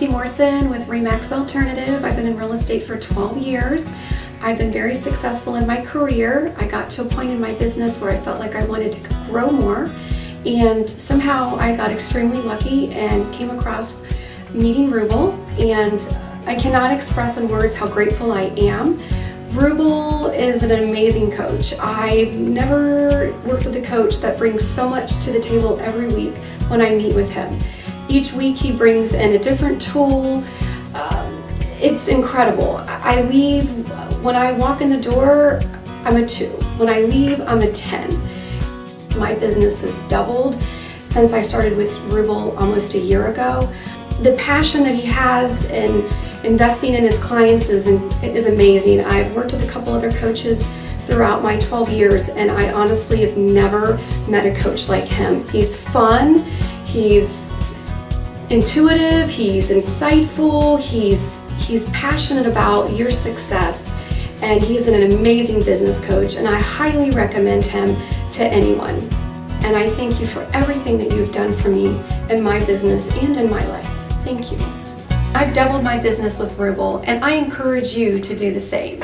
Misty Morrison with Remax Alternative. I've been in real estate for 12 years. I've been very successful in my career. I got to a point in my business where I felt like I wanted to grow more, and somehow I got extremely lucky and came across meeting Ruble, and I cannot express in words how grateful I am. Ruble is an amazing coach. I've never worked with a coach that brings so much to the table every week when I meet with him. Each week he brings in a different tool. It's incredible. I leave, when I walk in the door, I'm a 2. When I leave, I'm a 10. My business has doubled since I started with Ruble almost a year ago. The passion that he has in investing in his clients is amazing. I've worked with a couple other coaches throughout my 12 years, and I honestly have never met a coach like him. He's fun, he's intuitive, he's insightful, he's passionate about your success, and he's an amazing business coach, and I highly recommend him to anyone. And I thank you for everything that you've done for me in my business and in my life. Thank you. I've doubled my business with Ruble, and I encourage you to do the same.